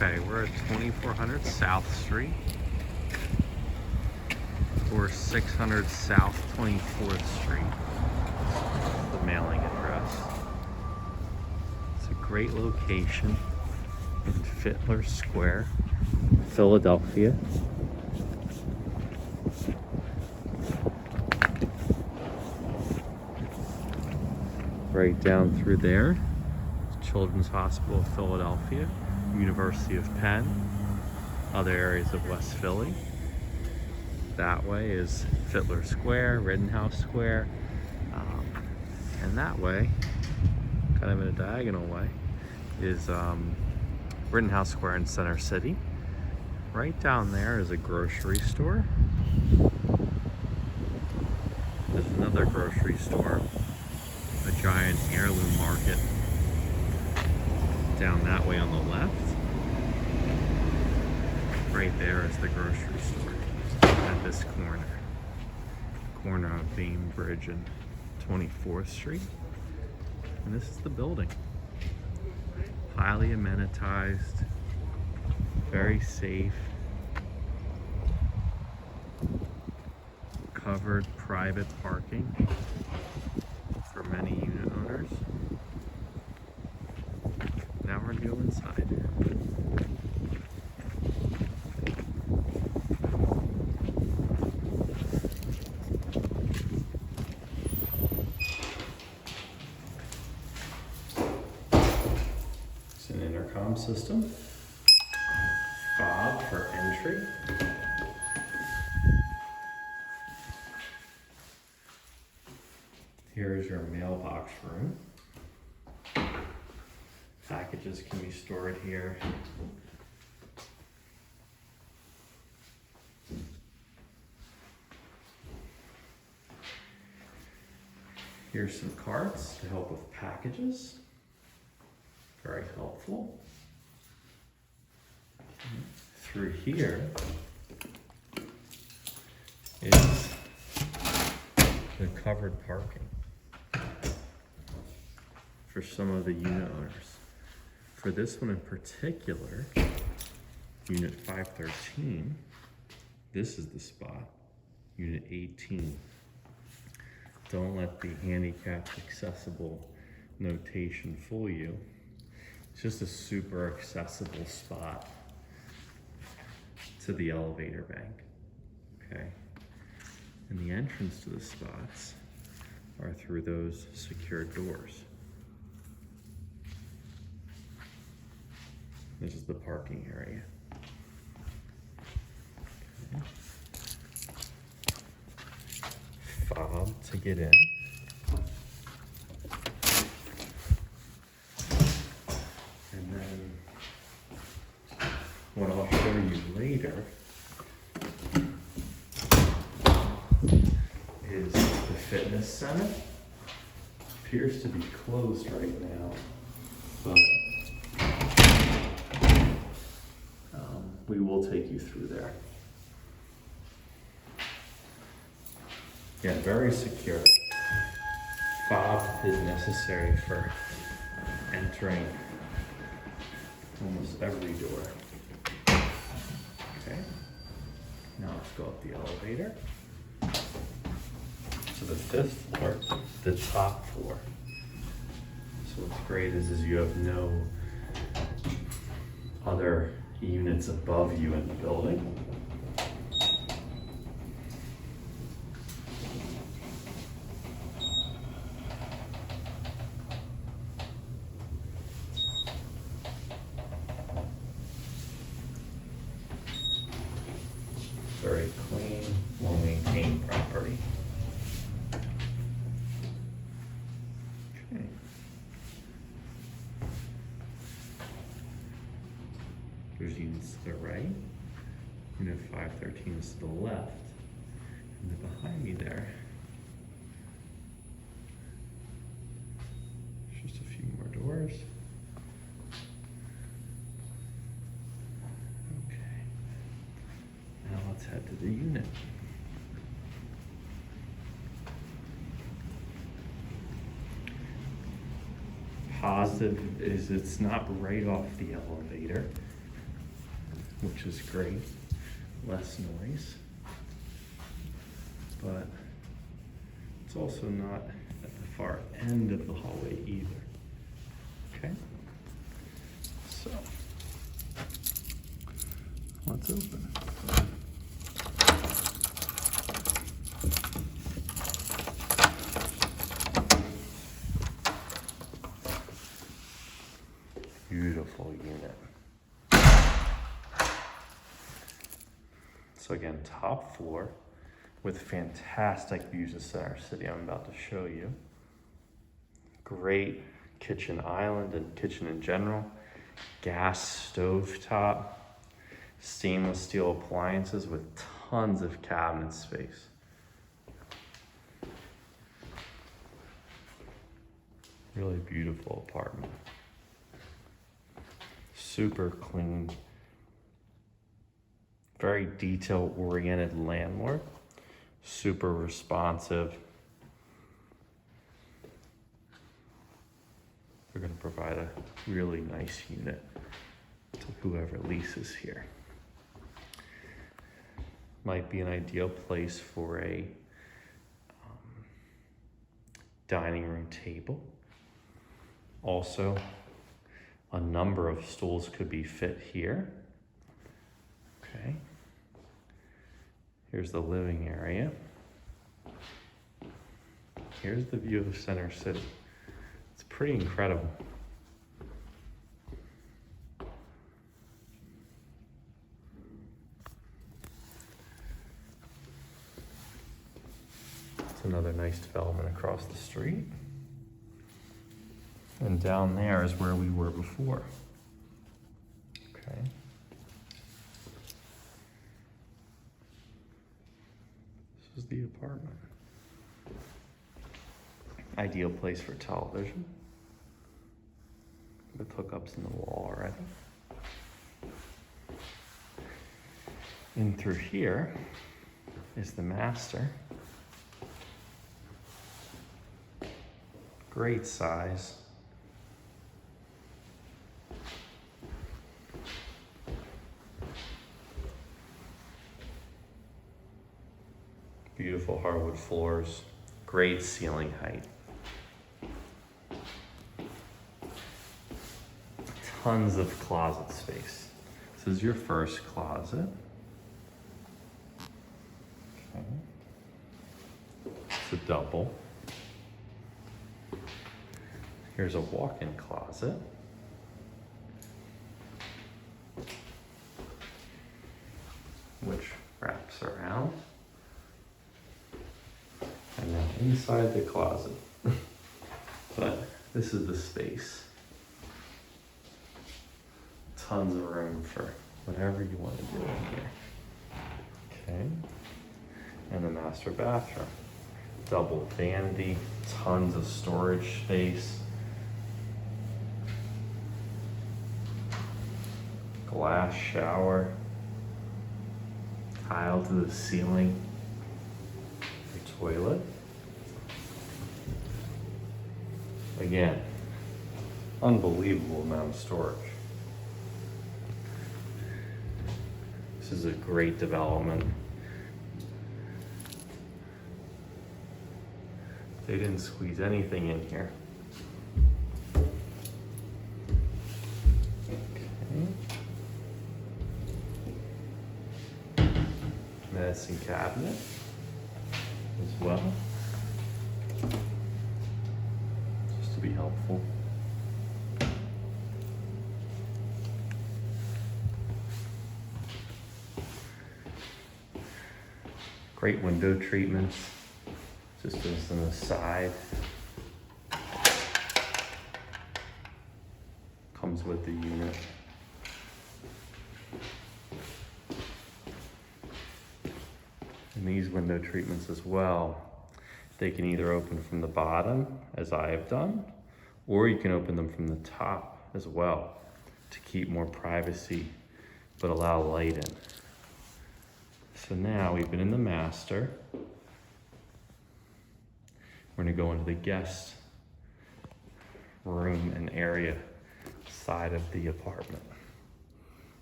Okay, we're at 2400 South Street, or 600 South 24th Street, the mailing address. It's a great location in Fittler Square, Philadelphia. Right down through there, Children's Hospital of Philadelphia, University of Penn, other areas of West Philly. That way is Fittler Square, Rittenhouse Square, and that way, kind of in a diagonal way, is Rittenhouse Square in Center City. Right down there is a grocery store. There's another grocery store, a giant heirloom market down that way on the left. Right there is the grocery store at this corner of Bainbridge and 24th Street. And this is the building. Highly amenitized, very safe, covered private parking for many unit owners. Now we're gonna go inside. It's an intercom system, fob for entry. Here's your mailbox room. Packages can be stored here. Here's some carts to help with packages. Very helpful. Through here is the covered parking for some of the unit owners. For this one in particular, Unit 513, this is the spot, Unit 18. Don't let the handicapped accessible notation fool you. It's just a super accessible spot to the elevator bank, okay? And the entrance to the spots are through those secured doors. This is the parking area. Okay. Fob to get in. And then what I'll show you later is the fitness center. Appears to be closed right now, but we will take you through there. Yeah, very secure. Fob is necessary for entering almost every door. Okay, now let's go up the elevator to the 5th floor, the top floor. So what's great is you have no other units above you in the building. Very clean, well-maintained property. Okay. There's units to the right. Unit 513 is to the left. And then behind me there, just a few more doors. Okay. Now let's head to the unit. Positive is it's not right off the elevator. which is great. Less noise. But it's also not at the far end of the hallway either. Okay? So, let's open. Beautiful unit. So again, top floor with fantastic views of Center City I'm about to show you. Great kitchen island and kitchen in general. Gas stove top. Stainless steel appliances with tons of cabinet space. Really beautiful apartment. Super clean. Very detail-oriented landlord. Super responsive. They're going to provide a really nice unit to whoever leases here. Might be an ideal place for a dining room table. Also, a number of stools could be fit here. Okay. Here's the living area. Here's the view of Center City. It's pretty incredible. It's another nice development across the street. And down there is where we were before. Okay. This is the apartment. Ideal place for television. With hookups in the wall already. In through here is the master. Great size. Beautiful hardwood floors, great ceiling height. Tons of closet space. This is your first closet. Okay. It's a double. Here's a walk-in closet. Which wraps around. And then inside the closet. But this is the space. Tons of room for whatever you want to do in here. Okay. And the master bathroom. Double vanity, tons of storage space. Glass shower. Tile to the ceiling. Toilet. Again, unbelievable amount of storage. This is a great development. They didn't squeeze anything in here. Okay. Medicine cabinet as well, just to be helpful. Great window treatments, just as an aside. Comes with the unit. And these window treatments as well, they can either open from the bottom, as I have done, or you can open them from the top as well to keep more privacy, but allow light in. So now we've been in the master. We're gonna go into the guest room and area side of the apartment.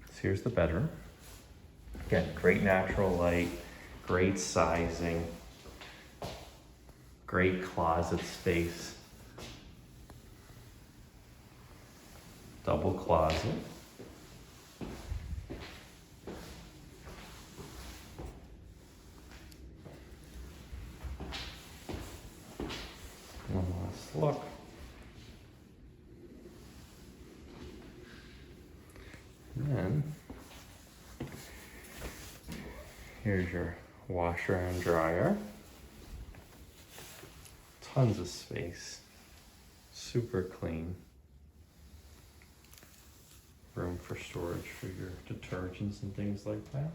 So here's the bedroom. Again, great natural light, great sizing, great closet space. Double closet. One last look. And then here's your washer and dryer. Tons of space. Super clean. Room for storage for your detergents and things like that.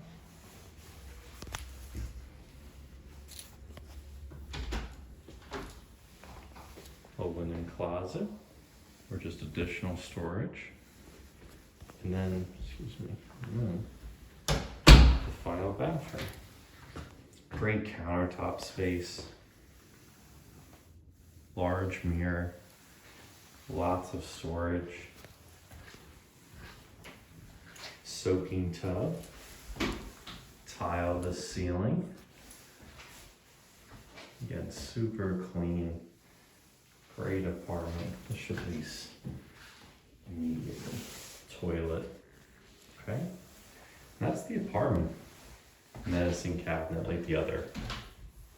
A linen closet or just additional storage. And then, the final bathroom. Great countertop space. Large mirror. Lots of storage. Soaking tub. Tile the ceiling. Again, super clean. Great apartment. This should lease immediately. Toilet. Okay. That's the apartment. Medicine cabinet like the other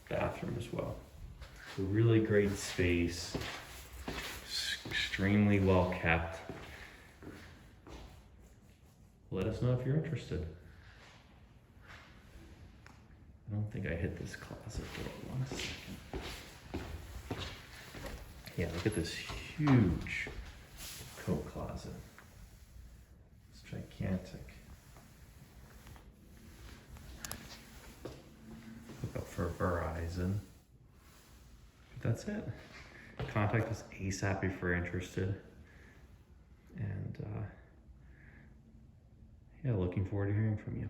bathroom as well. So really great space. Extremely well kept. Let us know if you're interested. I don't think I hit this closet door. 1 second. Yeah, look at this huge coat closet. It's gigantic. Look up for Verizon. But that's it. Contact us ASAP if you're interested. And yeah, looking forward to hearing from you.